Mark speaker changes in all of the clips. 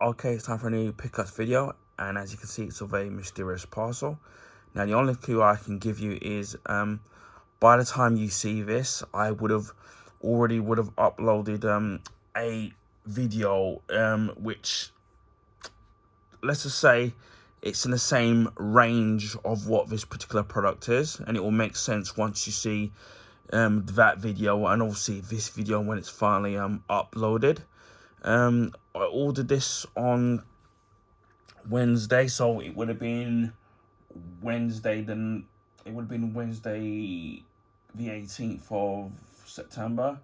Speaker 1: Okay, it's time for a new pickups video, and as you can see, it's of a mysterious parcel. Now, the only clue I can give you is, by the time you see this, I would have uploaded a video, which, let's just say, it's in the same range of what this particular product is, and it will make sense once you see that video, and obviously this video when it's finally uploaded. I ordered this on Wednesday, so it would have been Wednesday the 18th of September,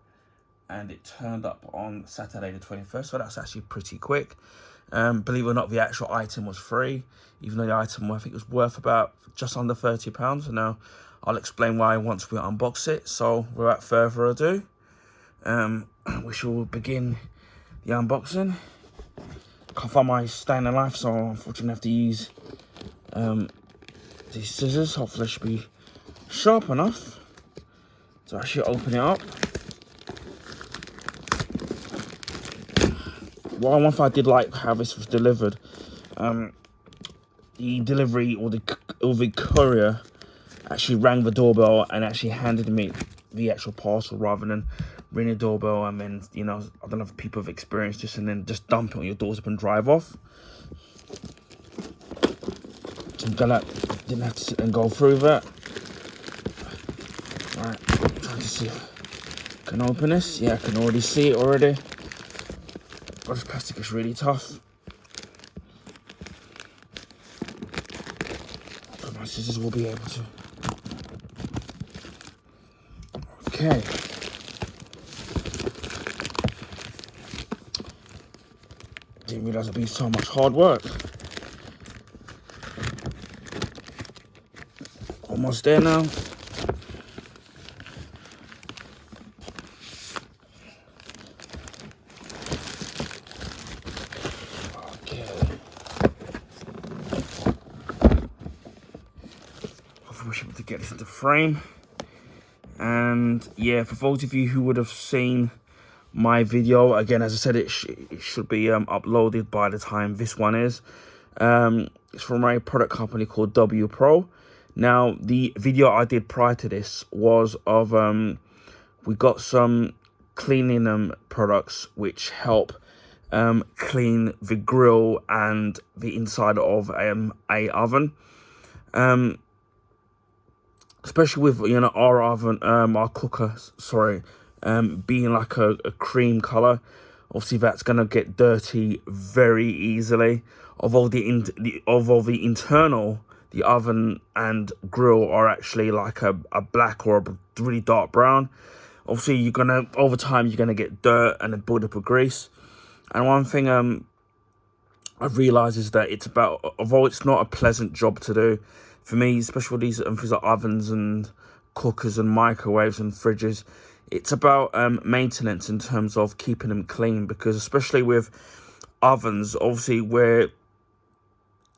Speaker 1: and it turned up on Saturday the 21st, so that's actually pretty quick. Believe it or not, the actual item was free, even though the item I think was worth about just under £30. So now I'll explain why once we unbox it. So without further ado, we shall begin the unboxing. Can't find my standing knife, so unfortunately I have to use these scissors. Hopefully they should be sharp enough to actually open it up. Well, one thing I did like how this was delivered. The delivery or the courier actually rang the doorbell and actually handed me the actual parcel rather than ring the doorbell and then, you know, I don't know if people have experienced this and then just dump it on your doorstep and drive off. So I'm glad I didn't have to sit and go through that. Alright, I'm trying to see if I can open this. Yeah, I can already see it already. But this plastic is really tough. But my scissors will be able to. Okay. Didn't realize it'd be so much hard work. Almost there now. Okay. Hopefully we should be able to get this into frame. And yeah, for those of you who would have seen my video, again, as I said, it should be uploaded by the time this one is. It's from a product company called WPro. Now, the video I did prior to this was of we got some cleaning products which help clean the grill and the inside of a oven. Especially with, you know, our oven, our cooker, sorry, being like a cream color. Obviously that's gonna get dirty very easily. Although the internal, the oven and grill are actually like a black or a really dark brown. Obviously you're gonna, over time, you're gonna get dirt and a buildup of grease. And one thing I've realized is that it's about, although it's not a pleasant job to do, for me, especially with these things like ovens and cookers and microwaves and fridges, it's about maintenance in terms of keeping them clean. Because especially with ovens, obviously where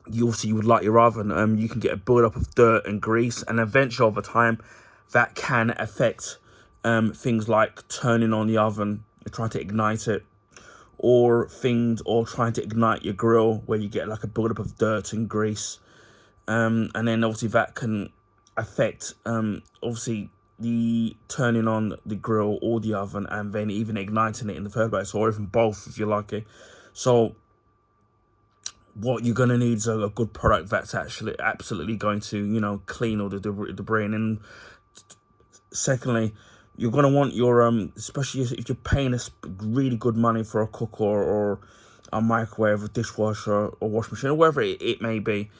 Speaker 1: you would light your oven, you can get a build-up of dirt and grease, and eventually over time that can affect things like turning on the oven and trying to ignite it, or trying to ignite your grill where you get like a build-up of dirt and grease. And then obviously that can affect obviously the turning on the grill or the oven, and then even igniting it in the first place, or even both if you're lucky. So what you're going to need is a good product that's actually absolutely going to, you know, clean all the debris. And then secondly, you're going to want your especially if you're paying really good money for a cooker or a microwave, a dishwasher or wash machine or whatever it may be,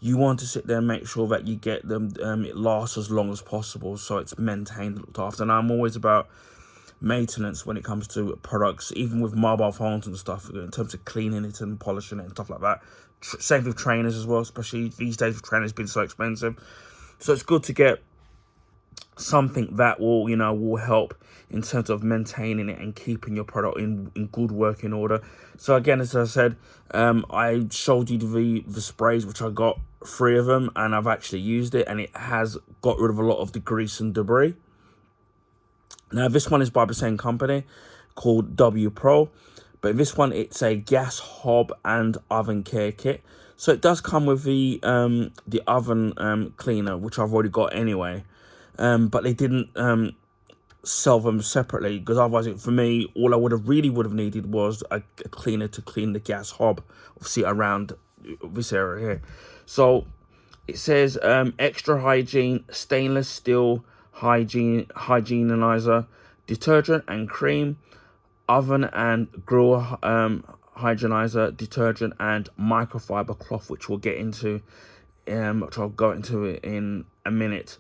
Speaker 1: you want to sit there and make sure that you get them, it lasts as long as possible, so it's maintained, looked after. And I'm always about maintenance when it comes to products, even with mobile phones and stuff, in terms of cleaning it and polishing it and stuff like that. Same with trainers as well, especially these days with trainers being so expensive. So it's good to get something that will, you know, will help in terms of maintaining it and keeping your product in good working order. So again, as I said, I showed you the sprays, which I got 3 of them, and I've actually used it, and it has got rid of a lot of the grease and debris. Now this one is by the same company called WPro, But in this one, it's a gas hob and oven care kit. So it does come with the oven cleaner, which I've already got anyway. But they didn't sell them separately, because otherwise, for me, all I would have needed was a cleaner to clean the gas hob, obviously around this area here. So it says extra hygiene stainless steel hygienizer, detergent and cream, oven and grill hygienizer, detergent and microfiber cloth, which we'll get into, which I'll go into it in a minute.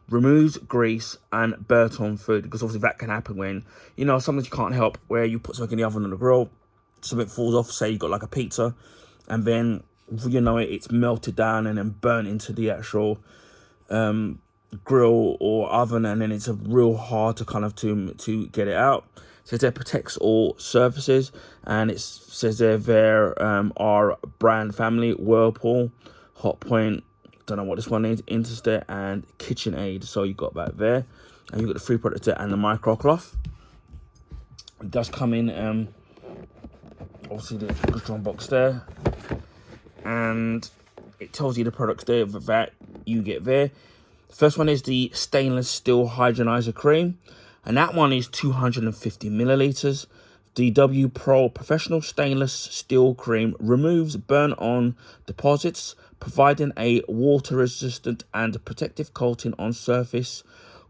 Speaker 1: Removes grease and burnt on food, because obviously that can happen when, you know, something you can't help, where you put something in the oven on the grill, something falls off, say you got like a pizza, and then, you know, it's melted down and then burnt into the actual grill or oven, and then it's real hard to kind of to get it out. It says it protects all surfaces, and it says there are brand family: Whirlpool, Hotpoint, don't know what this one is, Interstate, and KitchenAid. So you got that there, and you got the free product there and the micro cloth. It does come in obviously the strong box there, and it tells you the products there that you get there. The first one is the stainless steel hygienizer cream, and that one is 250 milliliters. The WPro professional stainless steel cream removes burn-on deposits, providing a water-resistant and protective coating on surface.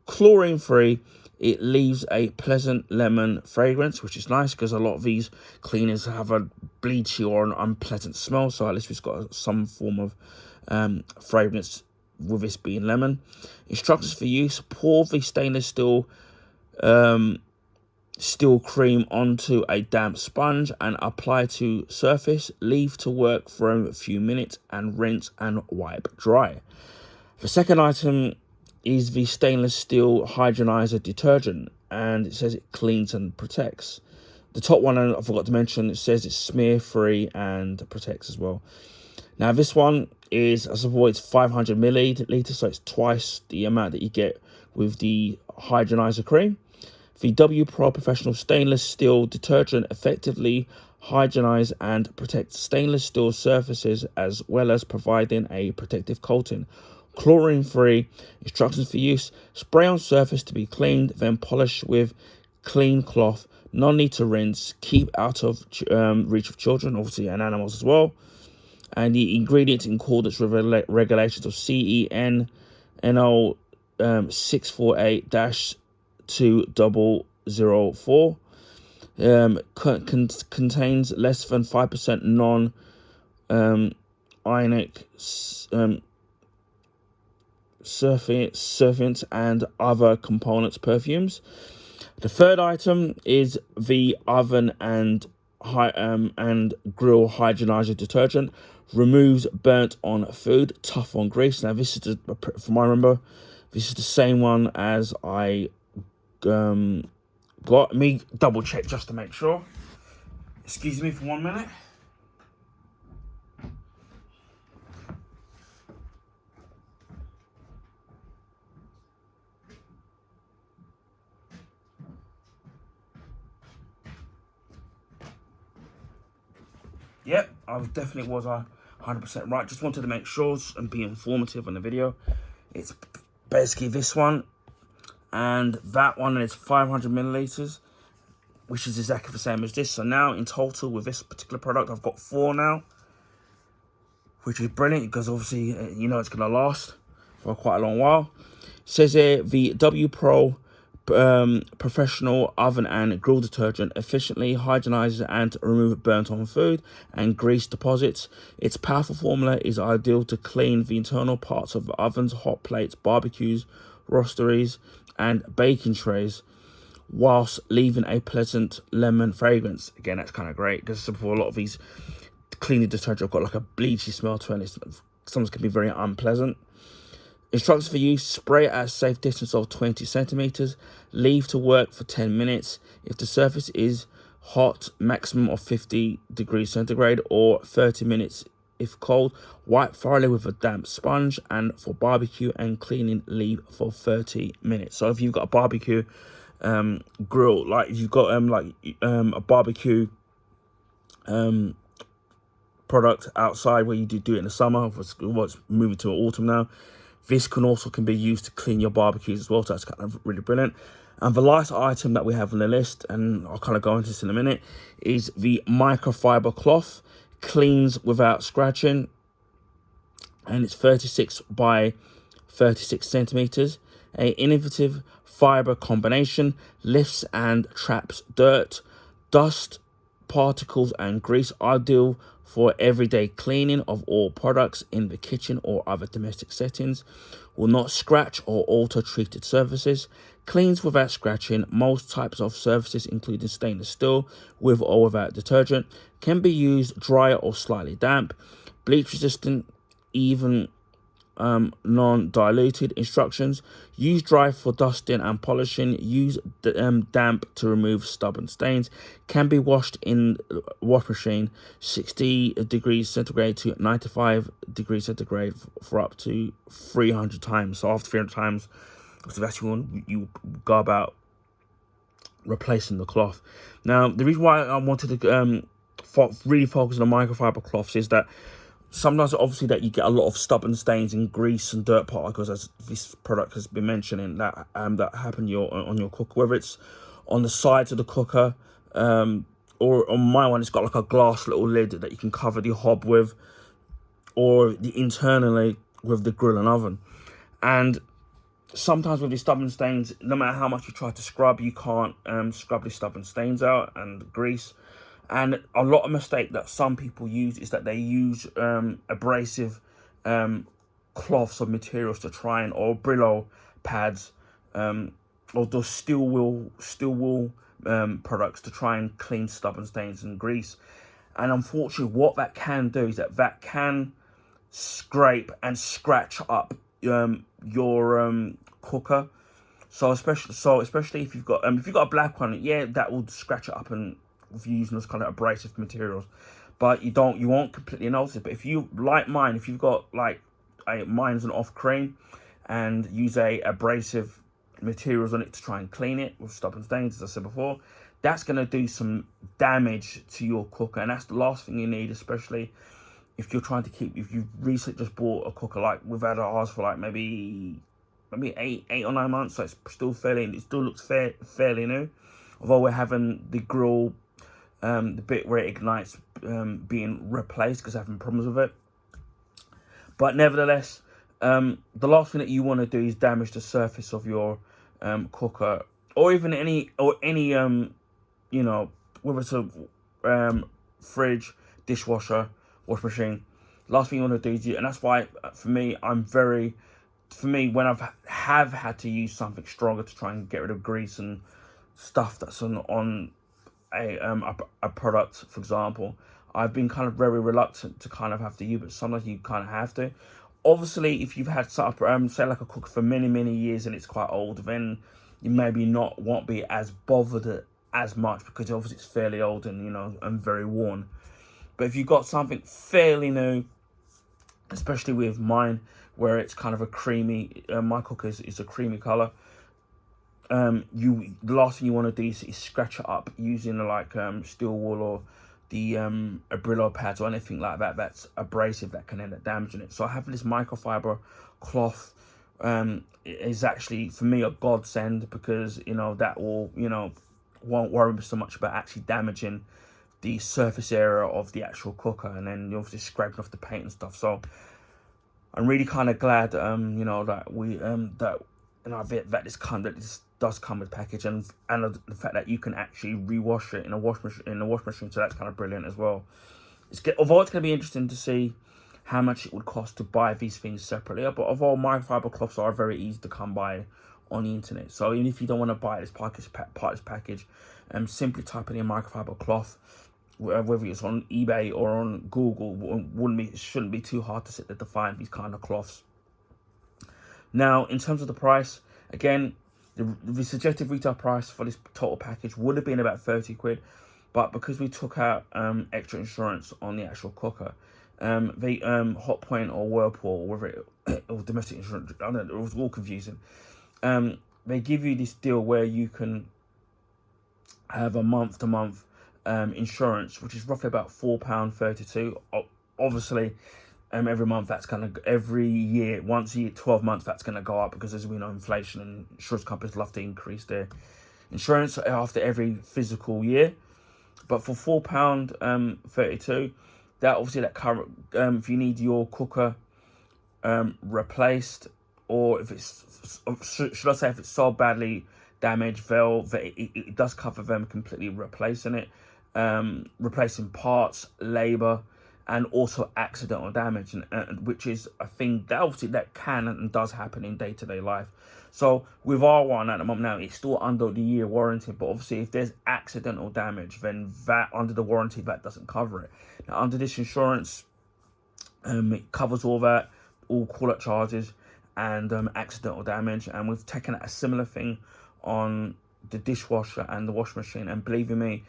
Speaker 1: Chlorine-free, it leaves a pleasant lemon fragrance, which is nice, because a lot of these cleaners have a bleachy or an unpleasant smell. So at least it's got some form of fragrance, with this being lemon. Instructions for use: pour the stainless steel cream onto a damp sponge and apply to surface. Leave to work for a few minutes and rinse and wipe dry. The second item is the stainless steel hygienizer detergent, and it says it cleans and protects. The top one, I forgot to mention, it says it's smear free and protects as well. Now this one is, as I said, it's 500 milliliters, so it's twice the amount that you get with the hygienizer cream. The WPro professional stainless steel detergent effectively hygienize and protect stainless steel surfaces, as well as providing a protective coating. Chlorine-free. Instructions for use: spray on surface to be cleaned, then polish with clean cloth. No need to rinse. Keep out of reach of children, obviously, and animals as well. And the ingredients in accordance with regulations of CEN NO 648-2004. Contains less than 5% non-ionic surfactants and other components, perfumes. The third item is the oven and grill hygienizer detergent. Removes burnt on food, tough on grease. Now this is from I remember, this is the same one as I got. Let me double check just to make sure. Excuse me for 1 minute. Yep, I definitely was 100% right. Just wanted to make sure and be informative on the video. It's basically this one and that one, and it's 500 milliliters, which is exactly the same as this. So now in total with this particular product, I've got 4 now, which is brilliant, because obviously, you know, it's going to last for quite a long while. It says here, the WPro professional oven and grill detergent efficiently hygienizes and removes burnt on food and grease deposits. Its powerful formula is ideal to clean the internal parts of ovens, hot plates, barbecues, roasteries, and baking trays, whilst leaving a pleasant lemon fragrance. Again, that's kind of great, because for a lot of these cleaning detergent, I've got like a bleachy smell to it. Sometimes can be very unpleasant. Instructions for use: spray at a safe distance of 20 centimeters. Leave to work for 10 minutes. If the surface is hot, maximum of 50 degrees centigrade, or 30 minutes if cold. Wipe thoroughly with a damp sponge, and for barbecue and cleaning, leave for 30 minutes. So if you've got a barbecue grill, like if you've got a barbecue product outside where you do it in the summer. What's moving to autumn now. This can be used to clean your barbecues as well, so that's kind of really brilliant. And the last item that we have on the list, and I'll kind of go into this in a minute, is the microfiber cloth. Cleans without scratching, and it's 36 by 36 centimeters. A innovative fiber combination lifts and traps dirt, dust, particles, and grease, ideal for everyday cleaning of all products in the kitchen or other domestic settings. Will not scratch or alter treated surfaces. Cleans without scratching most types of surfaces, including stainless steel, with or without detergent. Can be used dry or slightly damp. Bleach resistant, even non-diluted. Instructions: use dry for dusting and polishing. Use damp to remove stubborn stains. Can be washed in wash machine 60 degrees centigrade to 95 degrees centigrade for up to 300 times. So after 300 times, so that's when you go about replacing the cloth. Now, the reason why I wanted to really focus on the microfiber cloths is that sometimes, obviously, that you get a lot of stubborn stains and grease and dirt particles, as this product has been mentioning, that happen on your cooker, whether it's on the sides of the cooker, or on my one, it's got like a glass little lid that you can cover the hob with, or internally with the grill and oven. And sometimes with these stubborn stains, no matter how much you try to scrub, you can't scrub these stubborn stains out and grease. And a lot of mistake that some people use is that they use abrasive cloths or materials to try and, or Brillo pads, or those steel wool products to try and clean stubborn stains and grease. And unfortunately, what that can do is that can scrape and scratch up your cooker. So especially if you've got a black one, yeah, that will scratch it up, and if you're using those kind of abrasive materials, but you won't completely notice it. But if you, like mine, if you've got like mine's an off cream, and use abrasive materials on it to try and clean it with stubborn stains, as I said before, that's going to do some damage to your cooker, and that's the last thing you need, especially if you're trying to if you've recently just bought a cooker. Like, we've had ours for like maybe 8 or 9 months, so it still looks fairly new, although we're having the grill, the bit where it ignites, being replaced because having problems with it. But nevertheless, the last thing that you want to do is damage the surface of your cooker, or even any you know, whether it's a fridge, dishwasher, wash machine. Last thing you want to do is and that's why for me, when have had to use something stronger to try and get rid of grease and stuff that's on a product, for example, I've been kind of very reluctant to kind of have to use, but sometimes you kind of have to. Obviously, if you've had say like a cooker for many years and it's quite old, then you maybe won't be as bothered as much, because obviously it's fairly old and and very worn. But if you've got something fairly new, especially with mine, where it's kind of a creamy, my cooker is a creamy color, the last thing you want to do is scratch it up using like steel wool or the Brillo pads or anything like that that's abrasive, that can end up damaging it. So having this microfiber cloth is actually, for me, a godsend, because that will won't worry me so much about actually damaging the surface area of the actual cooker, and then you're obviously scraping off the paint and stuff. So I'm really kind of glad that we that this does come with package, and the fact that you can actually rewash it in a wash machine. So that's kind of brilliant as well. Although it's going to be interesting to see how much it would cost to buy these things separately. But although microfiber cloths are very easy to come by on the internet, so even if you don't want to buy this package, simply typing in microfiber cloth, whether it's on eBay or on Google, it shouldn't be too hard to sit there to find these kind of cloths. Now, in terms of the price, again, the suggested retail price for this total package would have been about 30 quid, but because we took out extra insurance on the actual cooker, they Hotpoint or Whirlpool, whether it was domestic insurance, I don't know, it was all confusing. They give you this deal where you can have a month-to-month insurance, which is roughly about £4.32. Obviously, every month every year, once a year, 12 months, that's gonna go up, because as we know, inflation, and insurance companies love to increase their insurance after every physical year. But for £4.32, that obviously that current, if you need your cooker replaced, or if it's, should I say, if it's so badly damaged, it does cover them completely replacing it, replacing parts, labor, and also accidental damage, and which is a thing that obviously that can and does happen in day-to-day life. So with our one at the moment now, it's still under the year warranty, but obviously if there's accidental damage, then that under the warranty, that doesn't cover it. Now under this insurance, it covers all that, all call-out charges and accidental damage. And we've taken a similar thing on the dishwasher and the washing machine. And believe me,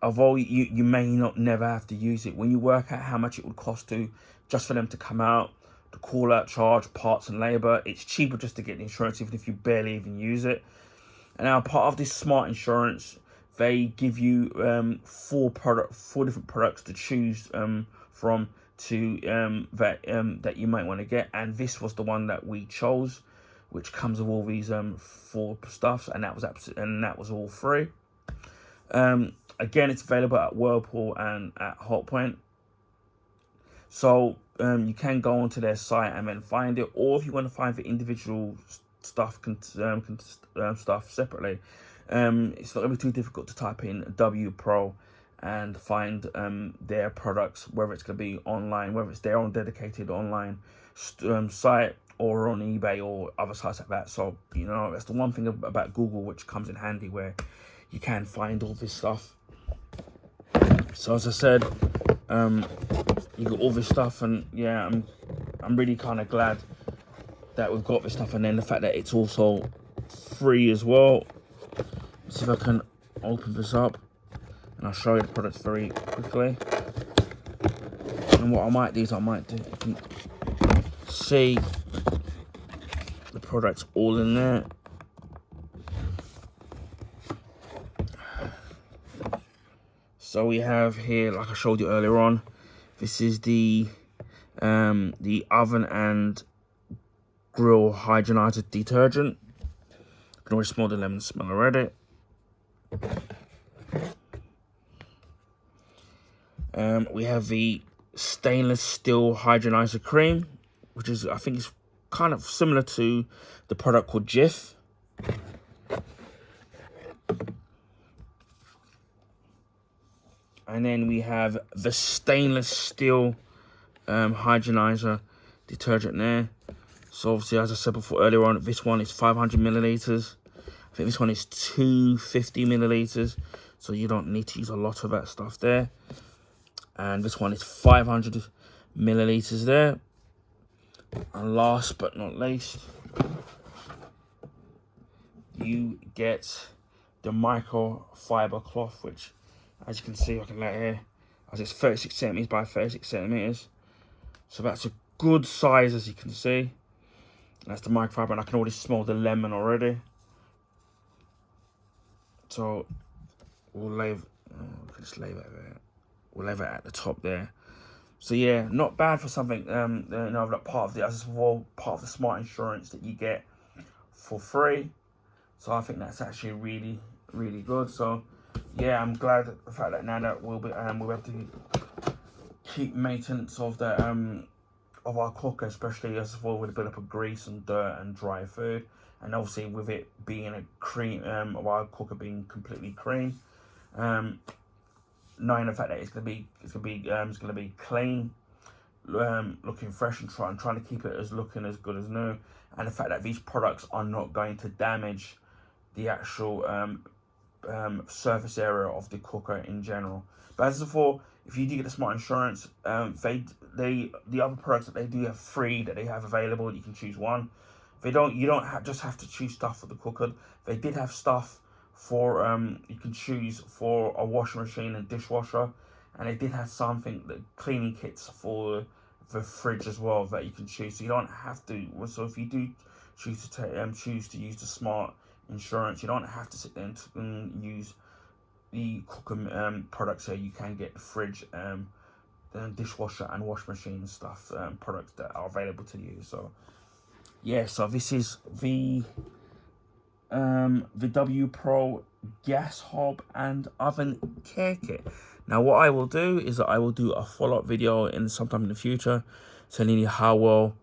Speaker 1: although you may not never have to use it, when you work out how much it would cost to just for them to come out, the call-out charge, parts and labor, it's cheaper just to get the insurance, even if you barely even use it. And now part of this smart insurance, they give you four different products to choose from that you might want to get, and this was the one that we chose, which comes with all these four stuffs, and that was all free. Again, it's available at Whirlpool and at Hotpoint, so you can go onto their site and then find it, or if you want to find the individual stuff stuff separately, it's not going to be too difficult to type in WPro and find their products, whether it's going to be online, whether it's their own dedicated online site, or on eBay or other sites like that. So, you know, that's the one thing about Google, which comes in handy, where you can find all this stuff. So as I said, you got all this stuff, and yeah, I'm really kind of glad that we've got this stuff, and then the fact that it's also free as well. Let's see if I can open this up, and I'll show you the products very quickly. And what I might do is you can see the products all in there. So we have here, like I showed you earlier on, this is the oven and grill hygienizer detergent. You can already smell the lemon smell already. We have the stainless steel hygienizer cream, which is, I think, it's kind of similar to the product called Jif. And then we have the stainless steel hygienizer detergent there. So obviously, as I said before earlier on, this one is 500 milliliters. I think this one is 250 milliliters. So you don't need to use a lot of that stuff there. And this one is 500 milliliters there. And last but not least, you get the microfiber cloth, which, as you can see, I can lay here, as it's 36 centimeters by 36 centimeters. So that's a good size, as you can see. And that's the microfiber, and I can already smell the lemon already. So we'll just lay that there. We'll leave it at the top there. So yeah, not bad for something, you know, like part of the smart insurance that you get for free. So I think that's actually really, really good. So yeah, I'm glad the fact that now that we'll be able to keep maintenance of the of our cooker, especially as well with a bit of grease and dirt and dry food, and obviously with it being a cream, of our cooker being completely cream. Knowing the fact that it's gonna be clean, looking fresh, and trying to keep it as looking as good as new, and the fact that these products are not going to damage the actual surface area of the cooker in general. But as before, if you do get the smart insurance, the other products that they do have free, that they have available, you can choose one. You don't just have to choose stuff for the cooker. They did have stuff for you can choose for a washing machine and dishwasher, and they did have the cleaning kits for the fridge as well that you can choose. So you don't have to. So if you do choose to use the smart insurance, you don't have to sit there and use the cooking products. So you can get fridge, dishwasher and wash machine stuff, products that are available to you. So yeah, so this is the WPro gas hob and oven care kit. Now what I will do is that I will do a follow-up video in sometime in the future telling you how well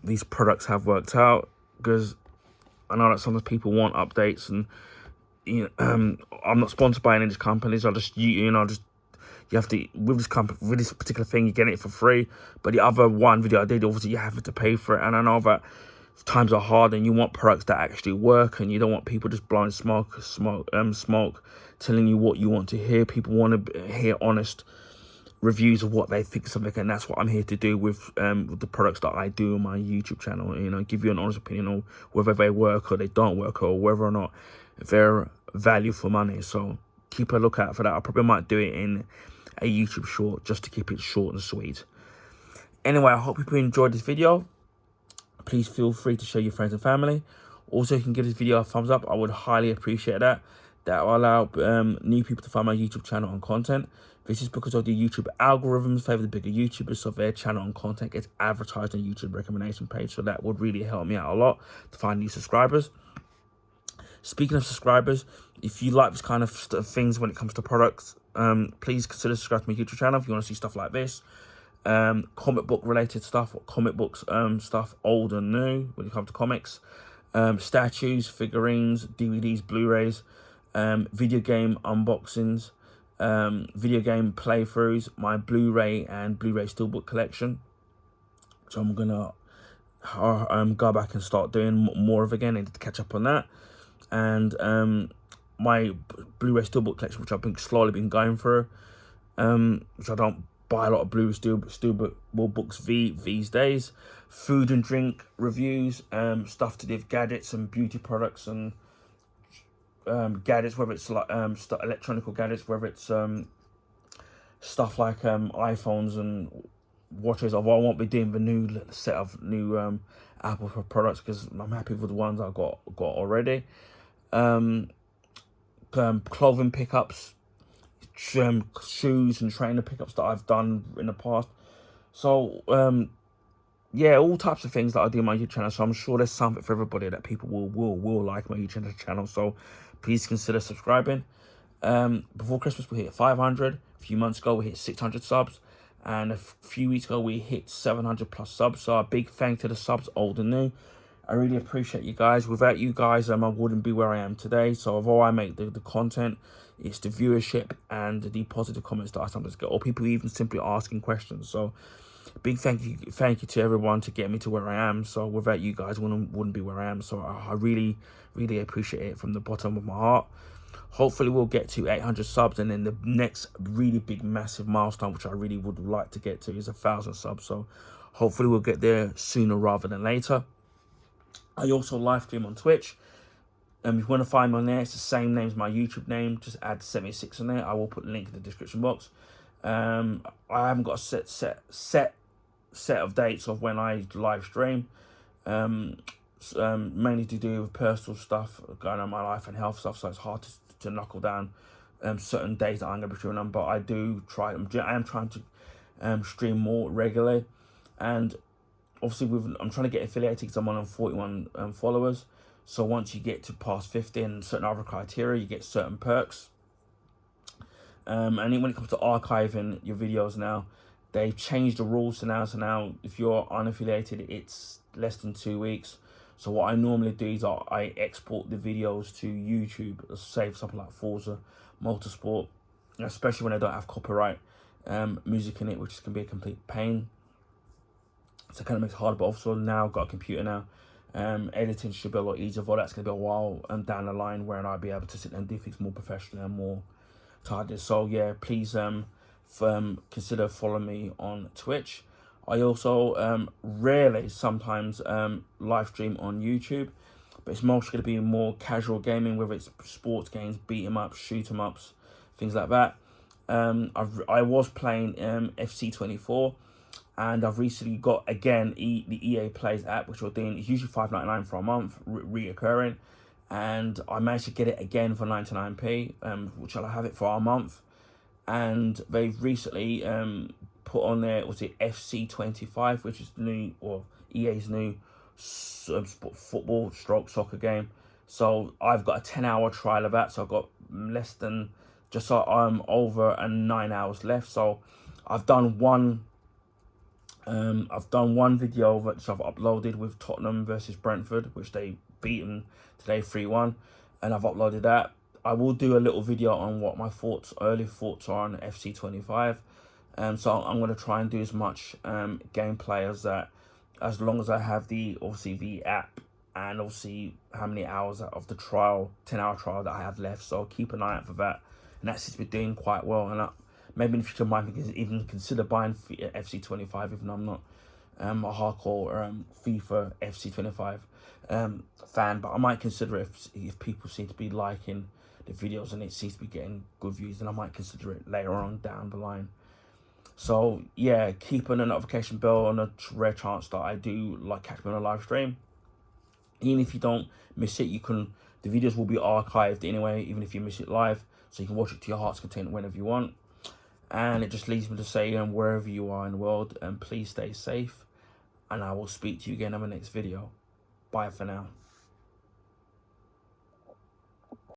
Speaker 1: these products have worked out, because I know that sometimes people want updates, and you know, I'm not sponsored by any of these companies. I just you have to, with this company, with this particular thing, you get it for free. But the other one video I did, obviously you have to pay for it, and I know that times are hard and you want products that actually work, and you don't want people just blowing smoke telling you what you want to hear. People want to hear honest reviews of what they think of something, and that's what I'm here to do with the products that I do on my YouTube channel. You know, give you an honest opinion on whether they work or they don't work, or whether or not they're value for money. So keep a lookout for that. I probably might do it in a YouTube short, just to keep it short and sweet. Anyway, I hope people enjoyed this video. Please feel free to share your friends and family. Also, you can give this video a thumbs up. I would highly appreciate that. That will allow new people to find my YouTube channel and content. This is because of the YouTube algorithms favor the bigger YouTubers, so their channel and content gets advertised on YouTube recommendation page. So that would really help me out a lot to find new subscribers. Speaking of subscribers, if you like this kind of things when it comes to products, please consider subscribing to my YouTube channel if you want to see stuff like this. Comic book related stuff, or comic books stuff, old and new when it comes to comics, statues, figurines, DVDs, Blu-rays, video game unboxings, video game playthroughs, my Blu-ray and Blu-ray steelbook collection, which I'm gonna go back and start doing more of again, and to catch up on that, and my Blu-ray steelbook collection, which I've been slowly going through, which I don't buy a lot of Blu-ray steelbook books these days. Food and drink reviews, stuff to do with gadgets and beauty products, and gadgets, whether it's like electronic gadgets, whether it's stuff like iPhones and watches. I won't be doing the new set of new Apple products, because I'm happy with the ones I got already. Clothing pickups, shoes and trainer pickups that I've done in the past. So yeah, all types of things that I do on my YouTube channel. So I'm sure there's something for everybody that people will like my YouTube channel. So please consider subscribing. Before Christmas we hit 500. A few months ago we hit 600 subs, and a few weeks ago we hit 700 plus subs. So a big thank to the subs, old and new. I really appreciate you guys. Without you guys, I wouldn't be where I am today. So although I make the content, it's the viewership and the positive comments that I sometimes get, or people even simply asking questions. So big thank you to everyone to get me to where I am. So without you guys, wouldn't be where I am. So I really appreciate it from the bottom of my heart. Hopefully we'll get to 800 subs, and then the next really big massive milestone, which I really would like to get to, is 1,000 subs. So hopefully we'll get there sooner rather than later. I also live stream on Twitch. If you want to find me on there, it's the same name as my YouTube name. Just add 76 on there. I will put a link in the description box. I haven't got a set of dates of when I live stream. Mainly to do with personal stuff going on in my life and health stuff, so it's hard to knuckle down certain days that I'm going to be streaming on. But I am trying to stream more regularly, and obviously I'm trying to get affiliated because I'm on 41 followers. So once you get to past 50 and certain other criteria, you get certain perks. And when it comes to archiving your videos now, they've changed the rules. So now if you're unaffiliated, it's less than 2 weeks. So what I normally do is I export the videos to YouTube, save something like Forza Motorsport, especially when I don't have copyright music in it, which can be a complete pain. So it kind of makes it hard, but also now I've got a computer now. Editing should be a lot easier. But that's going to be a while down the line where I'll be able to sit and do things more professionally and more targeted. So yeah, please consider following me on Twitch. I also rarely sometimes live stream on YouTube, but it's mostly going to be more casual gaming, whether it's sports games, beat 'em ups, shoot 'em ups, things like that. I was playing FC24. And I've recently got, again, the EA Plays app, which we're doing. It's usually $5.99 for a month, reoccurring. and I managed to get it again for 99p, which I'll have it for a month. And they've recently put on there, was it FC25, which is the new, or EA's new football stroke soccer game. So I've got a 10-hour trial of that, so I've got less than, just so I'm over 9 hours left. So I've done one video which I've uploaded with Tottenham versus Brentford, which they beaten today 3-1, and I've uploaded that. I will do a little video on what my early thoughts are on FC25. So I'm going to try and do as much gameplay as long as I have obviously the app, and obviously how many hours of the trial, 10-hour trial that I have left. So keep an eye out for that. And that seems to be doing quite well. And maybe in the future I might even consider buying FC25, even though I'm not a hardcore FIFA FC25 fan. But I might consider it if people seem to be liking the videos and it seems to be getting good views, then I might consider it later on down the line. So yeah, keep on the notification bell on a rare chance that I do catch me on a live stream. Even if you don't miss it, the videos will be archived anyway, even if you miss it live, so you can watch it to your heart's content whenever you want. And it just leaves me to say, wherever you are in the world, please stay safe, and I will speak to you again in my next video. Bye for now.